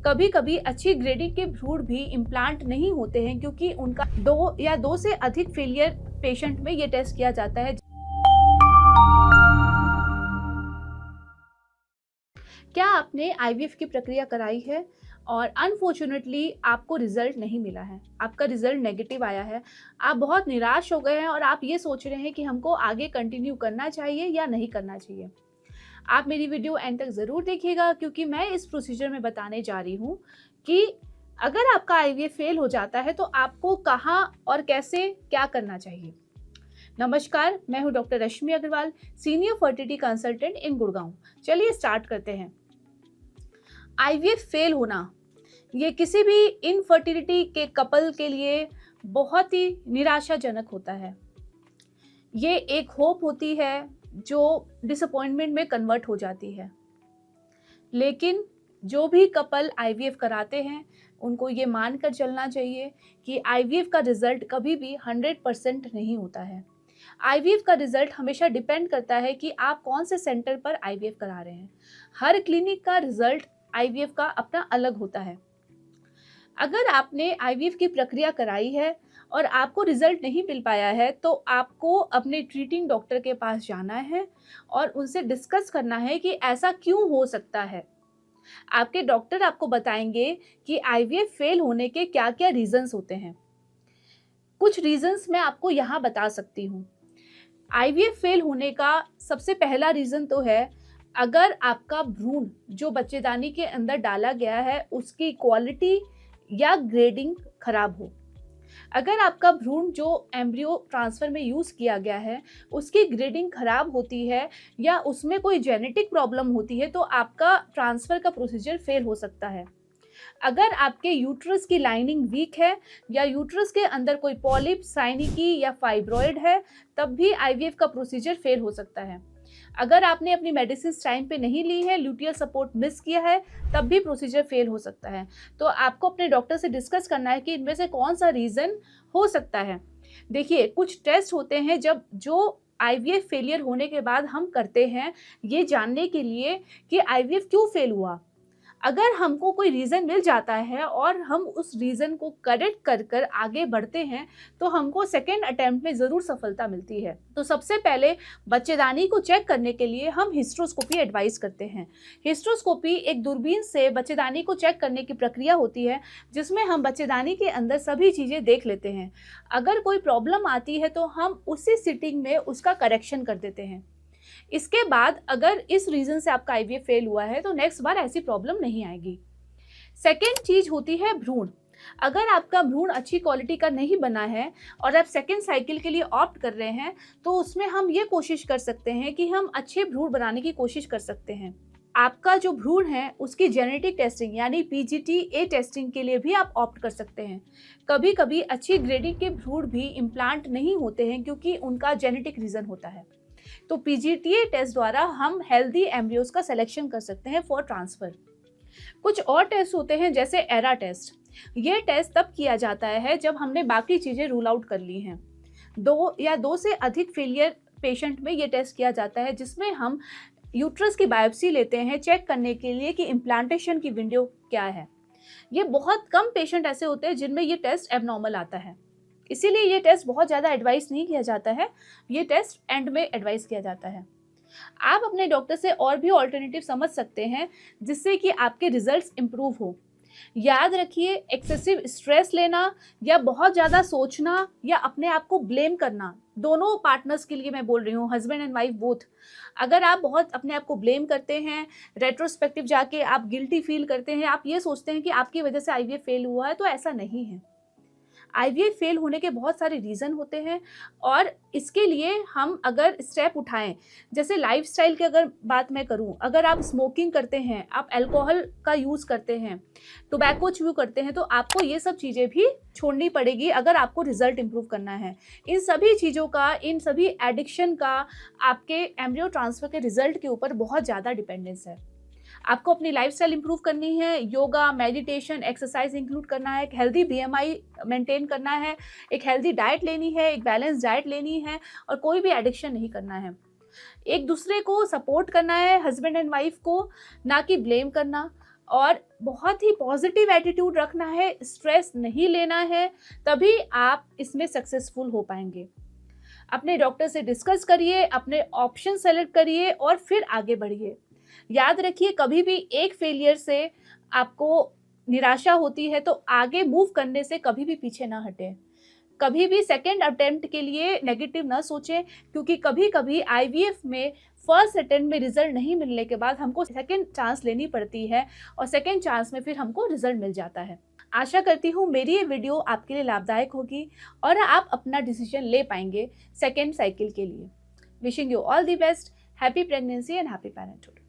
कभी कभी अच्छी ग्रेडिंग के भ्रूण भी इम्प्लांट नहीं होते हैं क्योंकि उनका दो से अधिक फेलियर पेशेंट में ये टेस्ट किया जाता है। क्या आपने आईवीएफ की प्रक्रिया कराई है और अनफॉर्चुनेटली आपको रिजल्ट नहीं मिला है, आपका रिजल्ट नेगेटिव आया है, आप बहुत निराश हो गए हैं और आप ये सोच रहे हैं कि हमको आगे कंटिन्यू करना चाहिए या नहीं करना चाहिए? आप मेरी वीडियो एंड तक ज़रूर देखिएगा क्योंकि मैं इस प्रोसीजर में बताने जा रही हूँ कि अगर आपका आईवीएफ फेल हो जाता है तो आपको कहाँ और कैसे क्या करना चाहिए। नमस्कार, मैं हूँ doctor Rashmi Agarwal, senior fertility consultant in Gurgaon. चलिए स्टार्ट करते हैं। आईवीएफ फेल होना ये किसी भी इनफर्टिलिटी के कपल के लिए बहुत ही निराशाजनक होता है। ये एक होप होती है जो डिसअपॉइंटमेंट में कन्वर्ट हो जाती है। लेकिन जो भी कपल आईवीएफ कराते हैं उनको ये मानकर चलना चाहिए कि आईवीएफ का रिजल्ट कभी भी 100% नहीं होता है। आईवीएफ का रिजल्ट हमेशा डिपेंड करता है कि आप कौन से सेंटर पर आईवीएफ करा रहे हैं। हर क्लिनिक का रिजल्ट आईवीएफ का अपना अलग होता है। अगर आपने आईवीएफ की प्रक्रिया कराई है और आपको रिजल्ट नहीं मिल पाया है तो आपको अपने ट्रीटिंग डॉक्टर के पास जाना है और उनसे डिस्कस करना है कि ऐसा क्यों हो सकता है। आपके डॉक्टर आपको बताएंगे कि आईवीएफ फेल होने के क्या क्या रीजंस होते हैं। कुछ रीजंस मैं आपको यहाँ बता सकती हूँ। आईवीएफ फेल होने का सबसे पहला रीजन तो है अगर आपका भ्रूण जो बच्चेदानी के अंदर डाला गया है उसकी क्वालिटी या ग्रेडिंग खराब हो। अगर आपका भ्रूण जो एम्ब्रियो ट्रांसफर में यूज़ किया गया है उसकी ग्रेडिंग खराब होती है या उसमें कोई जेनेटिक प्रॉब्लम होती है तो आपका ट्रांसफ़र का प्रोसीजर फेल हो सकता है। अगर आपके यूट्रस की लाइनिंग वीक है या यूट्रस के अंदर कोई पॉलिप, साइनिकी या फाइब्रॉइड है तब भी आईवीएफ का प्रोसीजर फेल हो सकता है। अगर आपने अपनी मेडिसिन टाइम पे नहीं ली है, ल्यूटियल सपोर्ट मिस किया है तब भी प्रोसीजर फेल हो सकता है। तो आपको अपने डॉक्टर से डिस्कस करना है कि इनमें से कौन सा रीज़न हो सकता है। देखिए, कुछ टेस्ट होते हैं जो आईवीएफ फेलियर होने के बाद हम करते हैं ये जानने के लिए कि आईवीएफ क्यों फेल हुआ। अगर हमको कोई रीज़न मिल जाता है और हम उस रीज़न को करेक्ट कर आगे बढ़ते हैं तो हमको सेकेंड अटेम्प्ट में ज़रूर सफलता मिलती है। तो सबसे पहले बच्चेदानी को चेक करने के लिए हम हिस्ट्रोस्कोपी एडवाइस करते हैं। हिस्ट्रोस्कोपी एक दूरबीन से बच्चेदानी को चेक करने की प्रक्रिया होती है जिसमें हम बच्चेदानी के अंदर सभी चीज़ें देख लेते हैं। अगर कोई प्रॉब्लम आती है तो हम उसी सिटिंग में उसका करेक्शन कर देते हैं। इसके बाद अगर इस रीज़न से आपका आईवीएफ फेल हुआ है तो नेक्स्ट बार ऐसी प्रॉब्लम नहीं आएगी। सेकेंड चीज़ होती है भ्रूण। अगर आपका भ्रूण अच्छी क्वालिटी का नहीं बना है और आप सेकेंड साइकिल के लिए ऑप्ट कर रहे हैं तो उसमें हम ये कोशिश कर सकते हैं कि हम अच्छे भ्रूण बनाने की कोशिश कर सकते हैं। आपका जो भ्रूण है उसकी जेनेटिक टेस्टिंग यानी पीजीटी-ए टेस्टिंग के लिए भी आप ऑप्ट कर सकते हैं। कभी कभी अच्छी ग्रेडिंग के भ्रूण भी इम्प्लांट नहीं होते हैं क्योंकि उनका जेनेटिक रीज़न होता है। तो पीजीटी-ए टेस्ट द्वारा हम हेल्दी एम्ब्रियोज का सिलेक्शन कर सकते हैं फॉर ट्रांसफ़र। कुछ और टेस्ट होते हैं जैसे एरा टेस्ट। ये टेस्ट तब किया जाता है जब हमने बाकी चीज़ें रूल आउट कर ली हैं। दो से अधिक फेलियर पेशेंट में ये टेस्ट किया जाता है जिसमें हम यूट्रस की बायोप्सी लेते हैं चेक करने के लिए कि इम्प्लांटेशन की विंडो क्या है। ये बहुत कम पेशेंट ऐसे होते हैं जिनमें ये टेस्ट एबनॉर्मल आता है, इसीलिए ये टेस्ट बहुत ज़्यादा एडवाइस नहीं किया जाता है। ये टेस्ट एंड में एडवाइस किया जाता है। आप अपने डॉक्टर से और भी ऑल्टरनेटिव समझ सकते हैं जिससे कि आपके रिजल्ट्स इम्प्रूव हो। याद रखिए, एक्सेसिव स्ट्रेस लेना या बहुत ज़्यादा सोचना या अपने आप को ब्लेम करना, दोनों पार्टनर्स के लिए मैं बोल रही हूँ, हस्बैंड एंड वाइफ बोथ। अगर आप बहुत अपने आप को ब्लेम करते हैं, रेट्रोस्पेक्टिव जाके आप गिल्टी फील करते हैं, आप ये सोचते हैं कि आपकी वजह से आईवीएफ फेल हुआ है, तो ऐसा नहीं है। आईवीएफ फेल होने के बहुत सारे रीज़न होते हैं और इसके लिए हम अगर स्टेप उठाएं, जैसे लाइफस्टाइल की अगर बात मैं करूं, अगर आप स्मोकिंग करते हैं, आप अल्कोहल का यूज़ करते हैं, टोबैको च्यू करते हैं, तो आपको ये सब चीज़ें भी छोड़नी पड़ेगी अगर आपको रिजल्ट इंप्रूव करना है। इन सभी चीज़ों का, इन सभी एडिक्शन का आपके एम्ब्रियो ट्रांसफ़र के रिजल्ट के ऊपर बहुत ज़्यादा डिपेंडेंस है। आपको अपनी लाइफस्टाइल इंप्रूव करनी है, योगा, मेडिटेशन, एक्सरसाइज इंक्लूड करना है, एक हेल्दी बीएमआई मेंटेन करना है, एक हेल्दी डाइट लेनी है, एक बैलेंस डाइट लेनी है और कोई भी एडिक्शन नहीं करना है। एक दूसरे को सपोर्ट करना है, हस्बैंड एंड वाइफ को, ना कि ब्लेम करना। और बहुत ही पॉजिटिव एटीट्यूड रखना है, स्ट्रेस नहीं लेना है, तभी आप इसमें सक्सेसफुल हो पाएंगे। अपने डॉक्टर से डिस्कस करिए, अपने ऑप्शन सेलेक्ट करिए और फिर आगे बढ़िए। याद रखिए, कभी भी एक फेलियर से आपको निराशा होती है तो आगे मूव करने से कभी भी पीछे ना हटें। कभी भी सेकंड अटेम्प्ट के लिए नेगेटिव ना सोचें, क्योंकि कभी-कभी आईवीएफ में फर्स्ट अटेम्प्ट में रिजल्ट नहीं मिलने के बाद हमको सेकंड चांस लेनी पड़ती है और सेकंड चांस में फिर हमको रिजल्ट मिल जाता है। आशा करती हूँ मेरी ये वीडियो आपके लिए लाभदायक होगी और आप अपना डिसीजन ले पाएंगे सेकंड साइकिल के लिए। Wishing you all the best, happy pregnancy and happy parenthood.